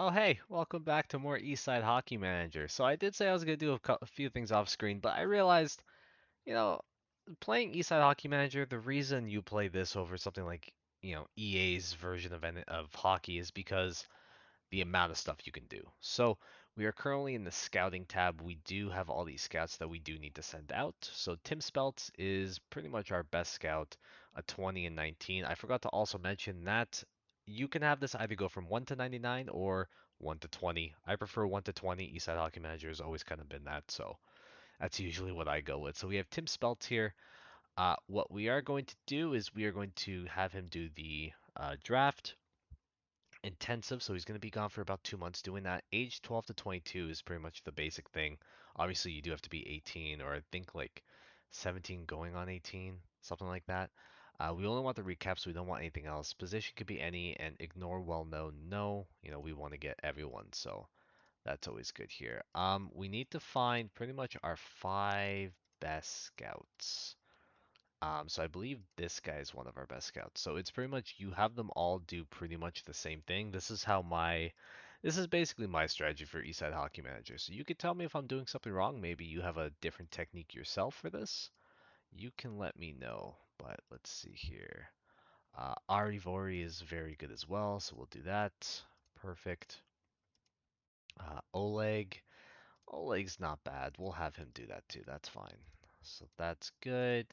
Oh, hey, welcome back to more Eastside Hockey Manager. So I did say I was going to do a few things off screen, but I realized, you know, playing Eastside Hockey Manager, the reason you play this over something like, EA's version of hockey is because the amount of stuff you can do. So we are currently in the scouting tab. We do have all these scouts that we do need to send out. So Tim Speltz is pretty much our best scout, a 20 and 19. I forgot to also mention that you can have this either go from 1 to 99 or 1 to 20. I prefer 1 to 20. Eastside Hockey Manager has always kind of been that, so that's usually what I go with. So we have Tim Speltz here. What we are going to do is we are going to have him do the draft intensive, so he's going to be gone for about 2 months doing that. Age 12 to 22 is pretty much the basic thing. Obviously, you do have to be 18, or I think like 17 going on 18, something like that. We only want the recaps, we don't want anything else. Position could be any, and ignore well known. No, we want to get everyone, so that's always good here. We need to find pretty much our five best scouts. So I believe this guy is one of our best scouts. So it's pretty much you have them all do pretty much the same thing. This is basically my strategy for Eastside Hockey Manager. So you could tell me if I'm doing something wrong. Maybe you have a different technique yourself for this. You can let me know. But let's see here. Ari Vori is very good as well, so we'll do that. Perfect. Oleg. Oleg's not bad. We'll have him do that too. That's fine. So that's good.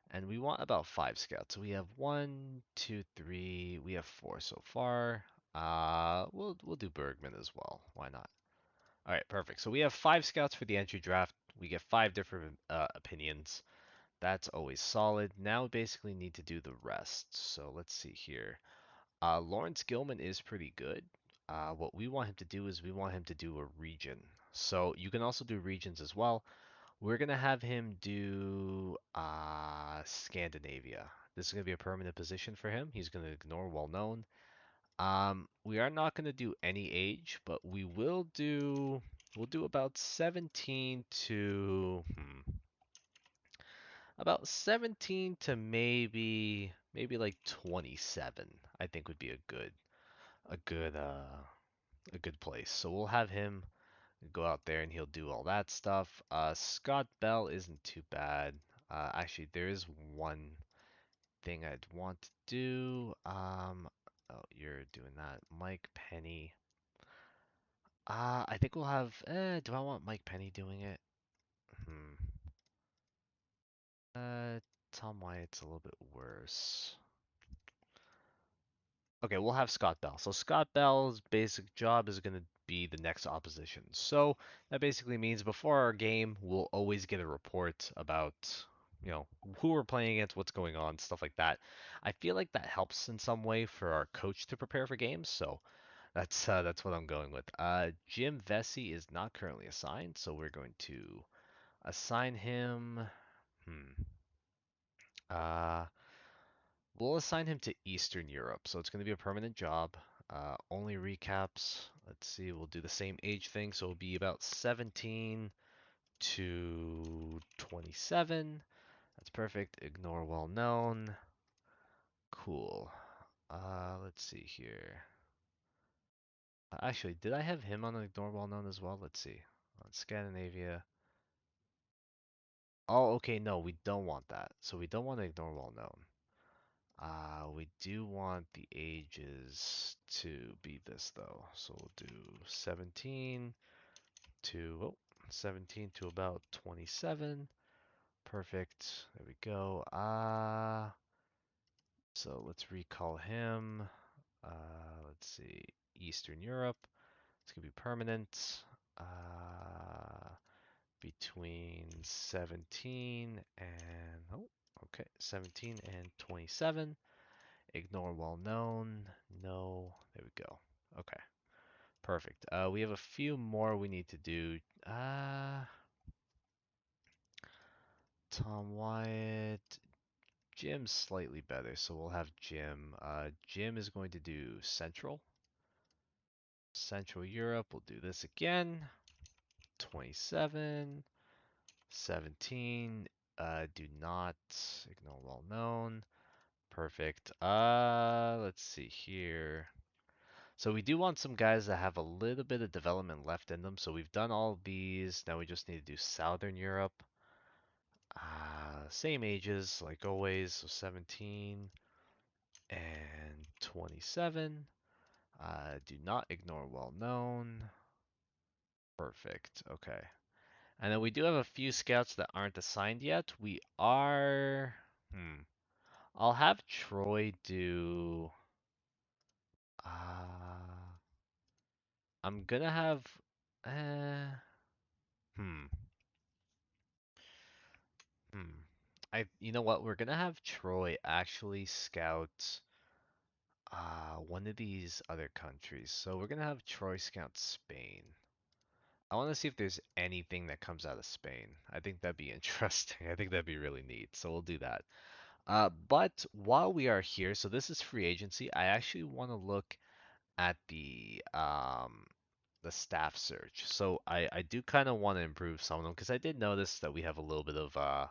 And we want about five scouts. So we have one, two, three. We have four so far. We'll do Bergman as well. Why not? All right, perfect. So we have five scouts for the entry draft. We get five different opinions. That's always solid. Now we basically need to do the rest. So let's see here. Lawrence Gilman is pretty good. What we want him to do is we want him to do a region. So you can also do regions as well. We're gonna have him do Scandinavia. This is gonna be a permanent position for him. He's gonna ignore well known. We are not gonna do any age, but we'll do about 17 to about 17 to maybe like 27. I think would be a good a good place. So we'll have him go out there and he'll do all that stuff. Scott Bell isn't too bad. Actually, there is one thing I'd want to do. Oh, you're doing that. Mike Penny. I think we'll have. Do I want Mike Penny doing it? Hmm. Uh, Tom Wyatt's a little bit worse. Okay, we'll have Scott Bell. So Scott Bell's basic job is going to be the next opposition. So that basically means before our game, we'll always get a report about, who we're playing against, what's going on, stuff like that. I feel like that helps in some way for our coach to prepare for games. So that's what I'm going with. Jim Vesey is not currently assigned, so we're going to assign him. Hmm. Uh, We'll assign him to Eastern Europe, so it's going to be a permanent job. Only recaps. Let's see, we'll do the same age thing, so it'll be about 17 to 27. That's perfect. Ignore well known. Cool. Let's see here. Actually, did I have him on ignore well known as well? Let's see. On Scandinavia. Oh, okay, no, we don't want that. So we don't want to ignore well known. We do want the ages to be this though. So we'll do 17 to 17 to about 27. Perfect. There we go. So let's recall him. Let's see. Eastern Europe. It's gonna be permanent. Between 17 and okay, 17 and 27. Ignore well known. No. There we go. Okay. Perfect. We have a few more we need to do. Tom Wyatt. Jim's slightly better, so we'll have Jim. Jim is going to do Central. Central Europe. We'll do this again. 27. 17. Do not ignore well known. Perfect. Let's see here. So we do want some guys that have a little bit of development left in them. So we've done all of these. Now we just need to do Southern Europe. Same ages, like always. So 17 and 27. Do not ignore well known. Perfect. Okay. And then we do have a few scouts that aren't assigned yet. We are. I'll have Troy do. Uh, I'm gonna have. Uh, hmm. Hmm. You know what? We're gonna have Troy actually scout one of these other countries. So we're gonna have Troy scout Spain. I want to see if there's anything that comes out of Spain. I think that'd be interesting. I think that'd be really neat. So we'll do that. But while we are here, so this is free agency. I actually want to look at the staff search. So I do kind of want to improve some of them because I did notice that we have a little bit of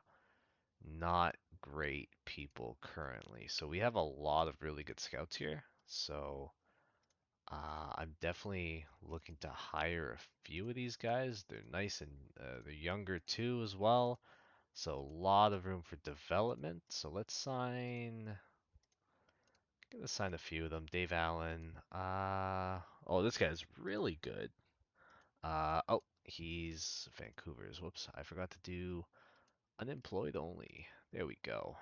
not great people currently. So we have a lot of really good scouts here. So I'm definitely looking to hire a few of these guys. They're nice and they're younger too as well. So a lot of room for development. So let's sign. Gonna sign a few of them. Dave Allen. Oh, this guy's really good. Oh, he's Vancouver's. Whoops, I forgot to do unemployed only. There we go.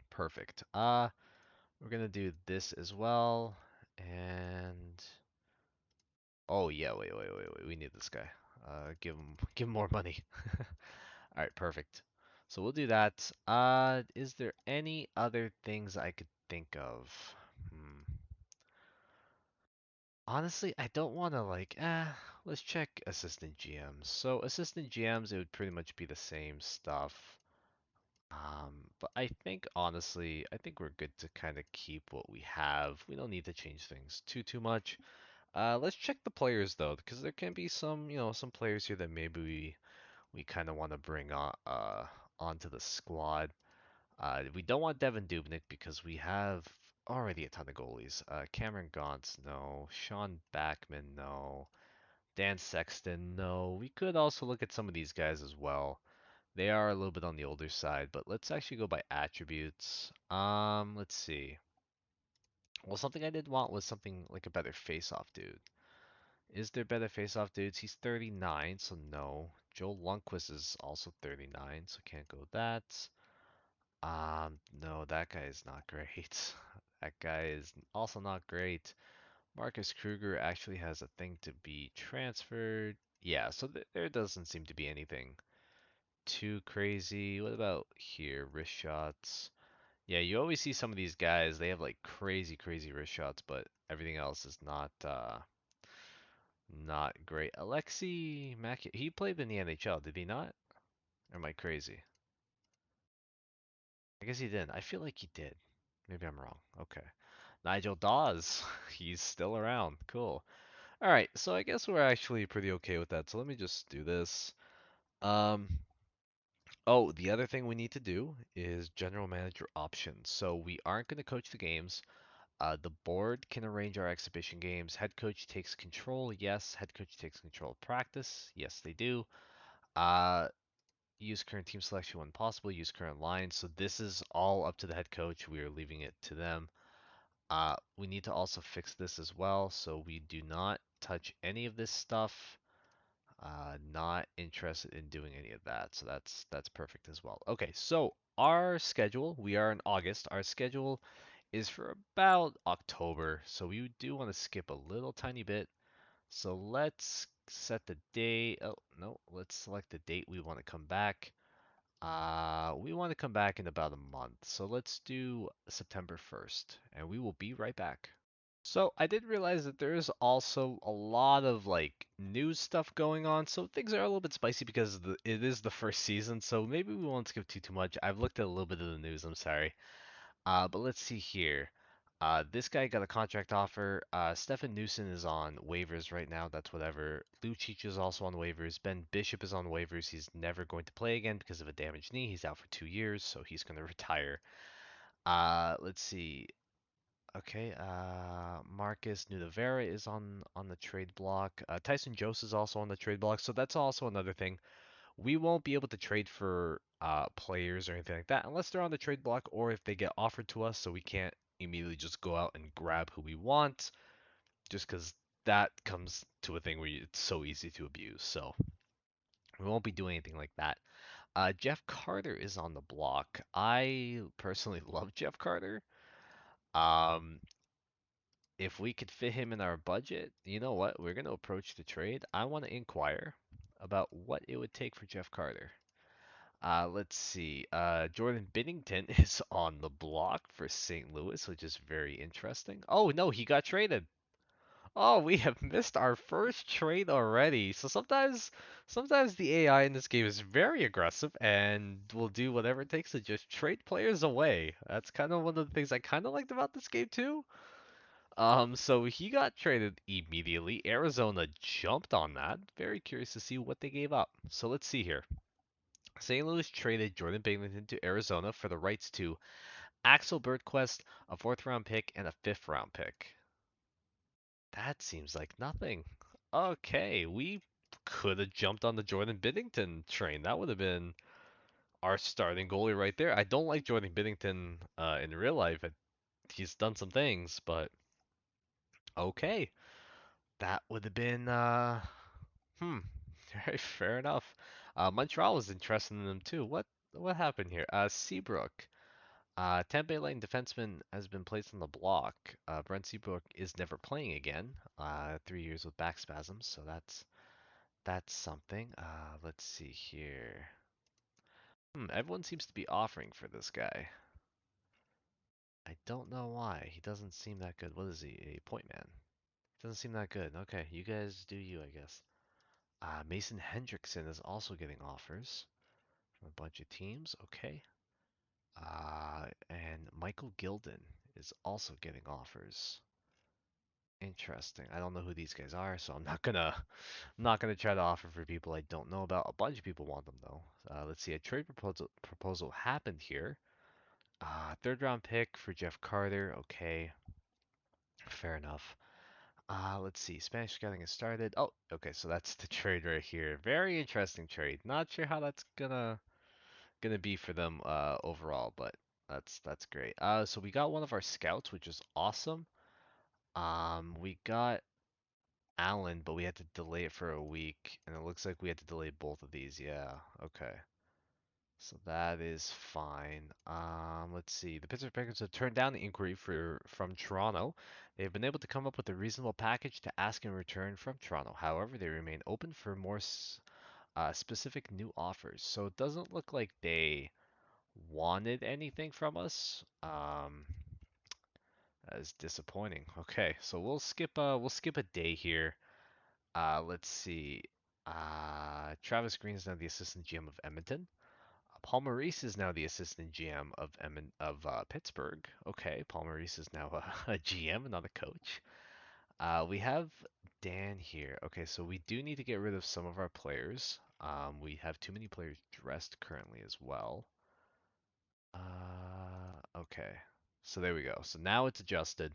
Perfect. We're gonna do this as well. And oh yeah, wait. We need this guy. Give him more money. All right, perfect. So we'll do that. Is there any other things I could think of? Honestly, I don't want to let's check assistant GMs. So assistant GMs, it would pretty much be the same stuff. But I think honestly, I think we're good to kind of keep what we have. We don't need to change things too much. Let's check the players though, because there can be some, some players here that maybe we kind of want to bring onto the squad. We don't want Devin Dubnyk because we have already a ton of goalies. Cameron Gauntz, no. Sean Backman, no. Dan Sexton, no. We could also look at some of these guys as well. They are a little bit on the older side, but let's actually go by attributes. Let's see. Well, something I did want was something like a better face-off dude. Is there better face-off dudes? He's 39, so no. Joel Lundqvist is also 39, so can't go with that. No, that guy is not great. That guy is also not great. Marcus Kruger actually has a thing to be transferred. Yeah, so there doesn't seem to be anything too crazy. What about here? Wrist shots. Yeah, you always see some of these guys, they have like crazy wrist shots, but everything else is not great. Alexei Mack, he played in the NHL, did he not? Or am I crazy? I guess he didn't. I feel like he did. Maybe I'm wrong. Okay. Nigel Dawes, he's still around. Cool. All right, so I guess we're actually pretty okay with that. So let me just do this. Um, oh, the other thing we need to do is general manager options. So we aren't going to coach the games. The board can arrange our exhibition games. Head coach takes control. Yes. Head coach takes control of practice. Yes, they do. Uh, use current team selection when possible. Use current lines. So this is all up to the head coach. We are leaving it to them. We need to also fix this as well, so we do not touch any of this stuff. Not interested in doing any of that, so that's perfect as well. Okay, so our schedule, we are in August. Our schedule is for about October, so we do want to skip a little tiny bit. So let's set the date. Oh, no, let's select the date we want to come back. We want to come back in about a month, so let's do September 1st, and we will be right back. So I did realize that there is also a lot of like news stuff going on, so things are a little bit spicy because it is the first season, so maybe we won't skip too much. I've looked at a little bit of the news, I'm sorry. But let's see here. This guy got a contract offer. Stefan Newson is on waivers right now. That's whatever. Lucic is also on waivers. Ben Bishop is on waivers. He's never going to play again because of a damaged knee. He's out for 2 years, so he's going to retire. Let's see. Okay, Marcus Nudavera is on the trade block. Tyson Jost is also on the trade block, so that's also another thing. We won't be able to trade for players or anything like that unless they're on the trade block or if they get offered to us, so we can't immediately just go out and grab who we want, just because that comes to a thing where it's so easy to abuse. So we won't be doing anything like that. Jeff Carter is on the block. I personally love Jeff Carter. Um, if we could fit him in our budget, you know what? We're going to approach the trade. I want to inquire about what it would take for Jeff Carter. Let's see. Jordan Binnington is on the block for St. Louis, which is very interesting. Oh no, he got traded. Oh, we have missed our first trade already. So sometimes the AI in this game is very aggressive and will do whatever it takes to just trade players away. That's kind of one of the things I kind of liked about this game too. So he got traded immediately. Arizona jumped on that. Very curious to see what they gave up. So let's see here. St. Louis traded Jordan Binnington to Arizona for the rights to Axel Birdquest, a fourth round pick, and a fifth round pick. That seems like nothing. Okay, we could have jumped on the Jordan Binnington train. That would have been our starting goalie right there. I don't like Jordan Binnington in real life. He's done some things, but okay. That would have been hmm. Very fair enough. Montreal was interested in them too. What happened here? Seabrook. Tampa Bay Lightning defenseman has been placed on the block. Brent Seabrook is never playing again. 3 years with back spasms, so that's something. Let's see here. Everyone seems to be offering for this guy. I don't know why. He doesn't seem that good. What is he? A point man. Doesn't seem that good. Okay, you guys do you, I guess. Mason Hendrickson is also getting offers from a bunch of teams. Okay. And Michael Gilden is also getting offers. Interesting. I don't know who these guys are, so I'm not gonna try to offer for people I don't know about. A bunch of people want them though. Let's see. A trade proposal happened here. Third round pick for Jeff Carter. Okay, fair enough. Let's see. Spanish scouting has started. Oh, okay. So that's the trade right here. Very interesting trade. Not sure how that's gonna be for them overall, but that's great. So we got one of our scouts, which is awesome. We got Allen, but we had to delay it for a week, and it looks like we had to delay both of these. Yeah, okay. So that is fine. Let's see. The Pittsburgh Penguins have turned down the inquiry from Toronto. They've been able to come up with a reasonable package to ask in return from Toronto. However, they remain open for more specific new offers. So it doesn't look like they wanted anything from us. That is disappointing. Okay, so we'll skip a day here. Let's see. Travis Green is now the assistant GM of Edmonton. Paul Maurice is now the assistant GM of Pittsburgh. Okay, Paul Maurice is now a GM, not a coach. We have Dan here. Okay, so we do need to get rid of some of our players. We have too many players dressed currently as well. Okay. So there we go. So now it's adjusted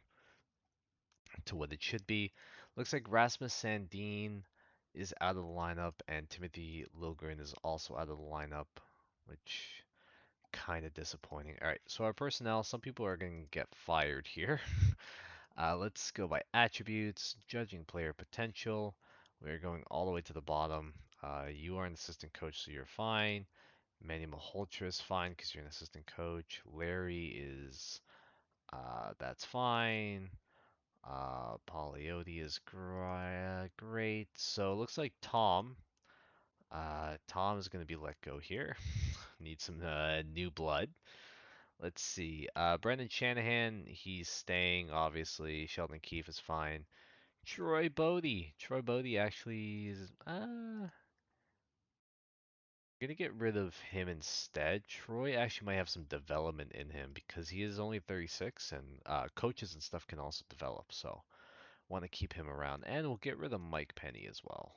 to what it should be. Looks like Rasmus Sandin is out of the lineup and Timothy Liljegren is also out of the lineup, which kind of disappointing. All right, so our personnel, some people are going to get fired here. Let's go by attributes, judging player potential. We're going all the way to the bottom. You are an assistant coach, so you're fine. Manny Malhotra is fine because you're an assistant coach. Larry is, that's fine. Poliote is great. So it looks like Tom is going to be let go here. Need some new blood. Let's see. Brendan Shanahan, he's staying, obviously. Sheldon Keefe is fine. Troy Bodie. Troy Bodie actually is gonna get rid of him instead. Troy actually might have some development in him because he is only 36 and coaches and stuff can also develop. So want to keep him around. And we'll get rid of Mike Penny as well.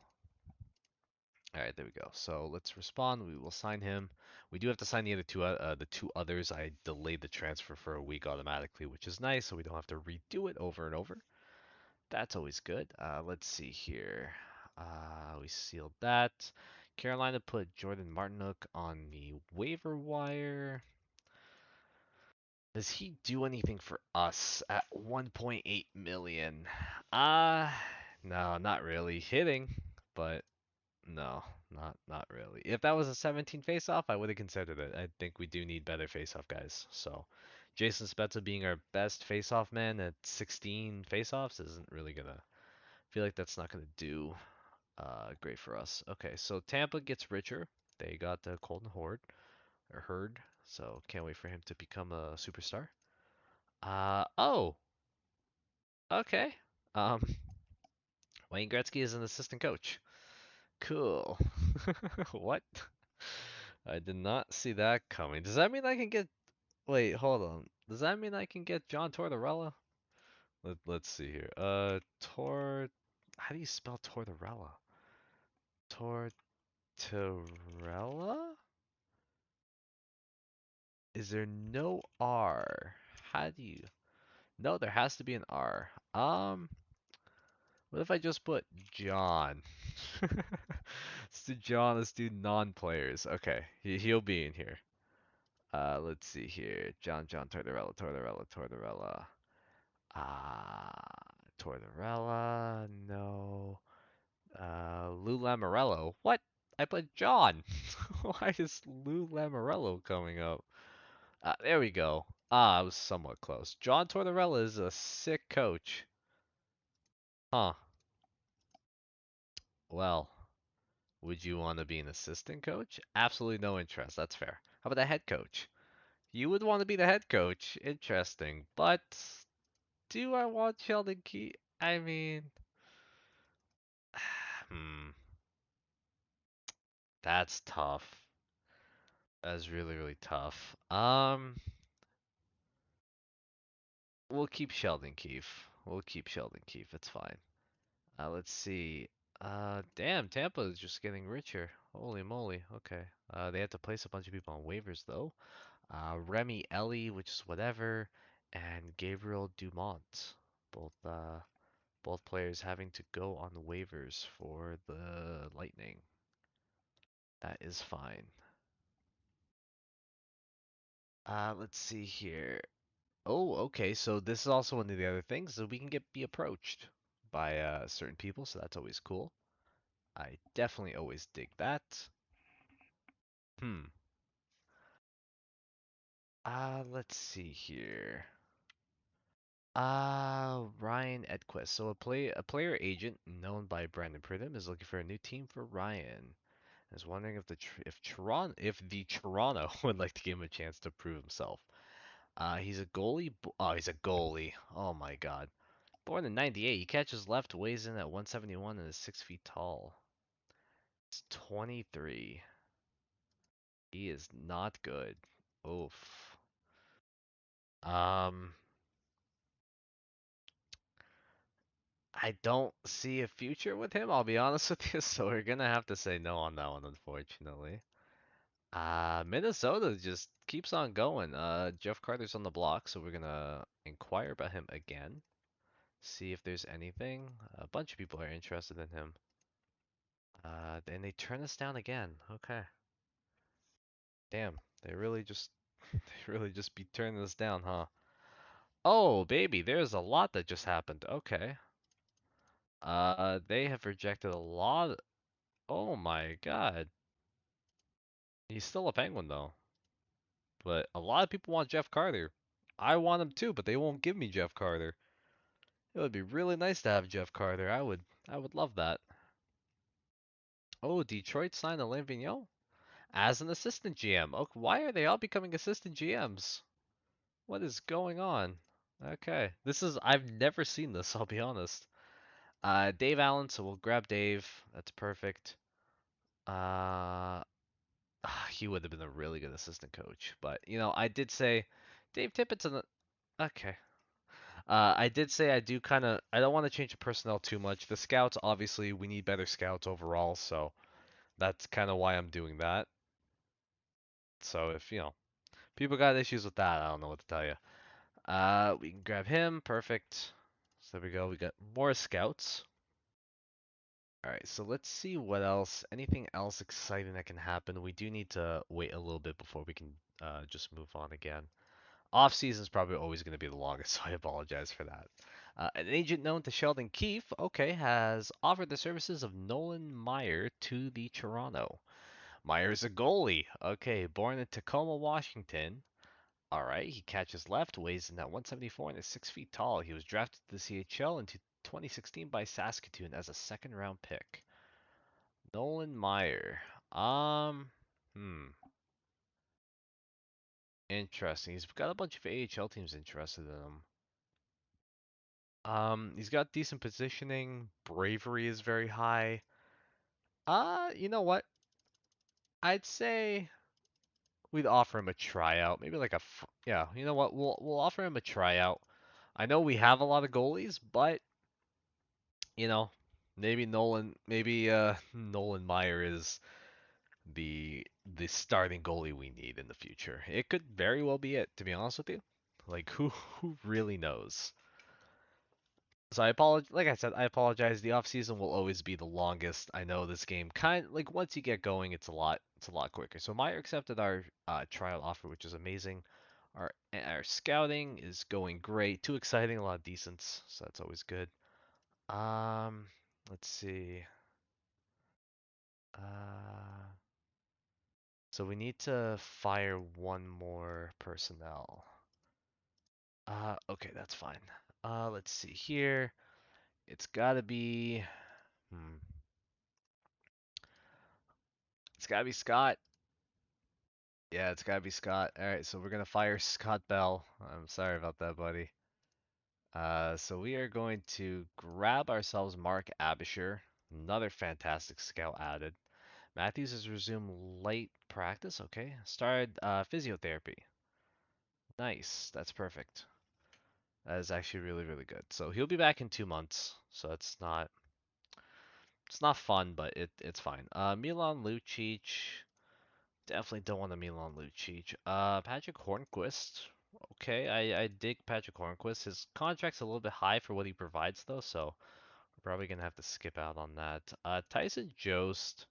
All right, there we go. So let's respond. We will sign him. We do have to sign the two others. I delayed the transfer for a week automatically, which is nice, so we don't have to redo it over and over. That's always good. Let's see here. We sealed that. Carolina put Jordan Martinook on the waiver wire. Does he do anything for us at 1.8 million? Uh, no, not really. Hitting, but no, not really. If that was a 17 face-off, I would have considered it. I think we do need better face-off guys. So, Jason Spezza being our best face-off man at 16 face-offs isn't really gonna. I feel like that's not gonna do great for us. Okay, so Tampa gets richer. They got the Colton Horde or Herd, so can't wait for him to become a superstar. Oh, okay. Um, Wayne Gretzky is an assistant coach. Cool. What? I did not see that coming. Does that mean I can get? Wait, hold on. Does that mean I can get John Tortorella? Let's see here. Tor. How do you spell Tortorella? Tortorella? Is there no R? How do you? No, there has to be an R. What if I just put John? Let's do John. Let's do non-players. Okay, he'll be in here. Let's see here. John Tortorella. Tortorella. No. Lou Lamorello. What? I put John. Why is Lou Lamorello coming up? There we go. I was somewhat close. John Tortorella is a sick coach. Huh. Well, would you want to be an assistant coach? Absolutely no interest. That's fair. How about a head coach? You would want to be the head coach. Interesting. But do I want Sheldon Key? I mean, hmm, that's tough. That's really, really tough. We'll keep Sheldon Keefe. We'll keep Sheldon Keefe. It's fine. Let's see. Damn, Tampa is just getting richer. Holy moly. Okay. They have to place a bunch of people on waivers though. Remy Ellie, which is whatever, and Gabriel Dumont. Both both players having to go on the waivers for the Lightning. That is fine. Let's see here. Oh, okay. So this is also one of the other things. So we can be approached by certain people. So that's always cool. I definitely always dig that. Hmm. Let's see here. Ryan Edquist. So a player agent known by Brandon Pridham is looking for a new team for Ryan. I was wondering if the Toronto would like to give him a chance to prove himself. He's a goalie. Oh, he's a goalie. Oh my God. Born in '98, he catches left, weighs in at 171, and is 6 feet tall. He's 23. He is not good. Oof. Um, I don't see a future with him, I'll be honest with you, so we're gonna have to say no on that one, unfortunately. Minnesota just keeps on going. Jeff Carter's on the block, so we're gonna inquire about him again. See if there's anything. A bunch of people are interested in him. And they turn us down again. Okay. Damn, they really just they really just be turning us down, huh? Oh, baby, there's a lot that just happened. Okay. They have rejected a lot. Oh my God. He's still a Penguin though. But a lot of people want Jeff Carter. I want him too, but they won't give me Jeff Carter. It would be really nice to have Jeff Carter. I would love that. Oh, Detroit signed Alain Vigneault as an assistant GM. Okay, why are they all becoming assistant GMs? What is going on? Okay. I've never seen this, I'll be honest. Dave Allen, so we'll grab Dave. That's perfect. Uh, he would have been a really good assistant coach, but I did say Dave Tippett's an okay. I did say I don't want to change the personnel too much. The scouts, obviously, we need better scouts overall, so That's kind of why I'm doing that. So if, people got issues with that, I don't know what to tell you. We can grab him. Perfect. So there we go. We got more scouts. All right, so let's see what else, anything else exciting that can happen. We do need to wait a little bit before we can just move on again. Off season is probably always going to be the longest, so I apologize for that. An agent known to Sheldon Keefe, okay, has offered the services of Nolan Meyer to the Toronto. Meyer's a goalie, okay, born in Tacoma, Washington. All right, he catches left, weighs in at 174 and is 6 feet tall. He was drafted to the CHL in 2016 by Saskatoon as a second round pick. Nolan Meyer. Um, hmm, interesting. He's got a bunch of AHL teams interested in him. He's got decent positioning. Bravery is very high. You know what? I'd say we'd offer him a tryout. Maybe like yeah. You know what? We'll offer him a tryout. I know we have a lot of goalies, but you know, maybe Nolan Meyer is the starting goalie we need in the future. It could very well be it, to be honest with you. Like who really knows? So I apologize. Like I said, I apologize. The off season will always be the longest. I know this game like once you get going, it's a lot quicker. So Meyer accepted our trial offer, which is amazing. Our scouting is going great. Too exciting, a lot of decents, so that's always good. Um, let's see. Uh, so we need to fire one more personnel. Okay, that's fine. Let's see here. It's gotta be. Hmm. It's gotta be Scott. Yeah, it's gotta be Scott. All right, so we're gonna fire Scott Bell. I'm sorry about that, buddy. So we are going to grab ourselves Mark Abisher, another fantastic scout added. Matthews has resumed light practice. Okay, started physiotherapy. Nice, that's perfect. That is actually really, really good. So he'll be back in 2 months. So it's not fun, but it's fine. Milan Lucic. Definitely don't want a Milan Lucic. Patrick Hornquist. Okay, I dig Patrick Hornquist. His contract's a little bit high for what he provides, though, so we're probably gonna have to skip out on that. Tyson Jost.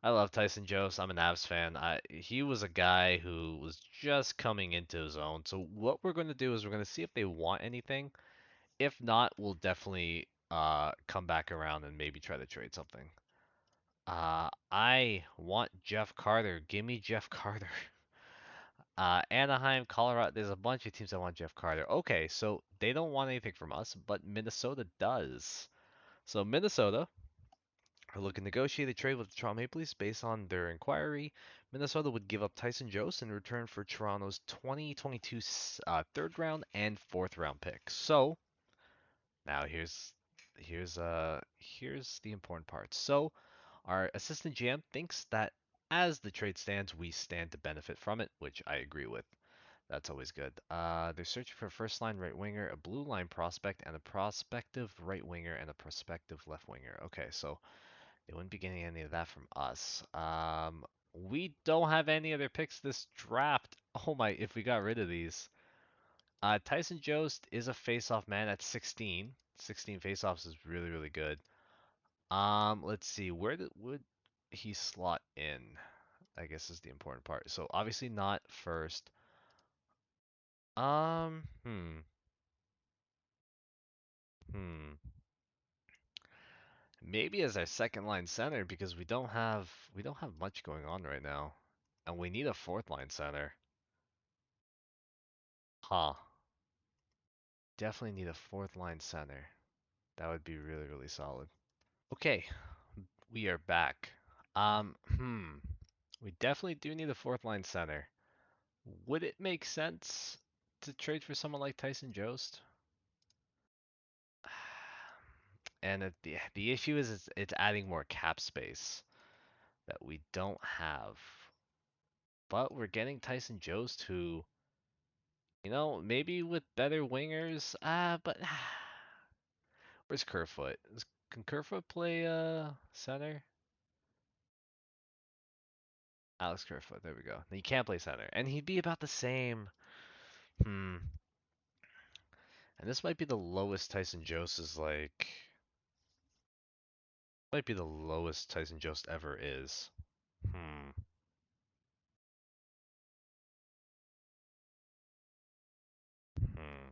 I love Tyson Jost. I'm an Avs fan. He was a guy who was just coming into his own. So what we're gonna do is we're gonna see if they want anything. If not, we'll definitely come back around and maybe try to trade something. I want Jeff Carter. Give me Jeff Carter. Anaheim, Colorado. There's a bunch of teams that want Jeff Carter. Okay, so they don't want anything from us, but Minnesota does. So Minnesota are looking to negotiate a trade with the Toronto Maple Leafs based on their inquiry. Minnesota would give up Tyson Jost in return for Toronto's 2022 third round and fourth round picks. So now here's the important part. So our assistant GM thinks that as the trade stands, we stand to benefit from it, which I agree with. That's always good. They're searching for a first line right winger, a blue line prospect, and a prospective right winger and a prospective left winger. Okay, so they wouldn't be getting any of that from us. We don't have any other picks this draft. Oh my, if we got rid of these. Tyson Jost is a face-off man at 16. 16 face-offs is really, really good. Let's see, would he slot in? I guess is the important part. So obviously not first. Um, hmm. Hmm. Maybe as our second line center because we don't have much going on right now. And we need a fourth line center. Huh. Definitely need a fourth line center. That would be really, really solid. Okay, we are back. We definitely do need a fourth line center. Would it make sense to trade for someone like Tyson Jost? And the issue is it's adding more cap space that we don't have. But we're getting Tyson Jost who, maybe with better wingers. But where's Kerfoot? Can Kerfoot play center? Alex Kerfoot. There we go. He can't play center, and he'd be about the same. Hmm. And this might be the lowest Tyson Jost is like. Might be the lowest Tyson Jost ever is. Hmm. Hmm.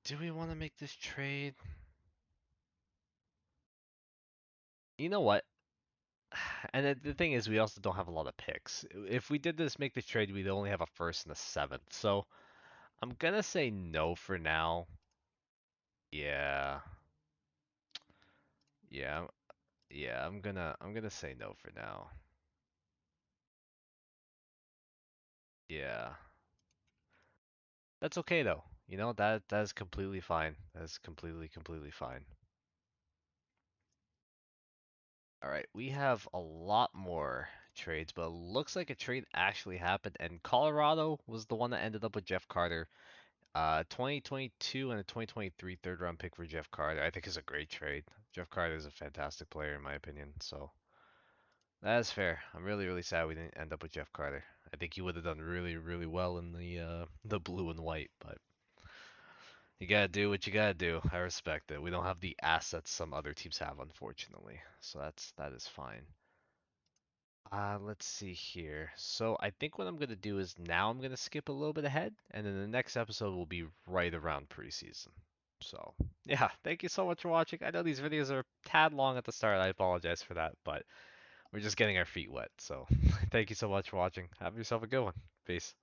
Do we want to make this trade? You know what? And the thing is, we also don't have a lot of picks. If we did this, make this trade, we'd only have a first and a seventh. So I'm gonna say no for now. Yeah, yeah, yeah. I'm gonna say no for now. Yeah, that's okay though. That is completely fine. That's completely fine. All right, we have a lot more trades, but it looks like a trade actually happened, and Colorado was the one that ended up with Jeff Carter. 2022 and a 2023 third round pick for Jeff Carter. I think is a great trade. Jeff Carter is a fantastic player in my opinion. So that is fair. I'm really sad we didn't end up with Jeff Carter. I think he would have done really well in the blue and white, but you gotta do what you gotta do. I respect it. We don't have the assets some other teams have, unfortunately. So that is fine. Let's see here. So I think what I'm gonna do is now I'm gonna skip a little bit ahead, and then the next episode will be right around preseason. So yeah, thank you so much for watching. I know these videos are a tad long at the start. I apologize for that, but we're just getting our feet wet. So thank you so much for watching. Have yourself a good one. Peace.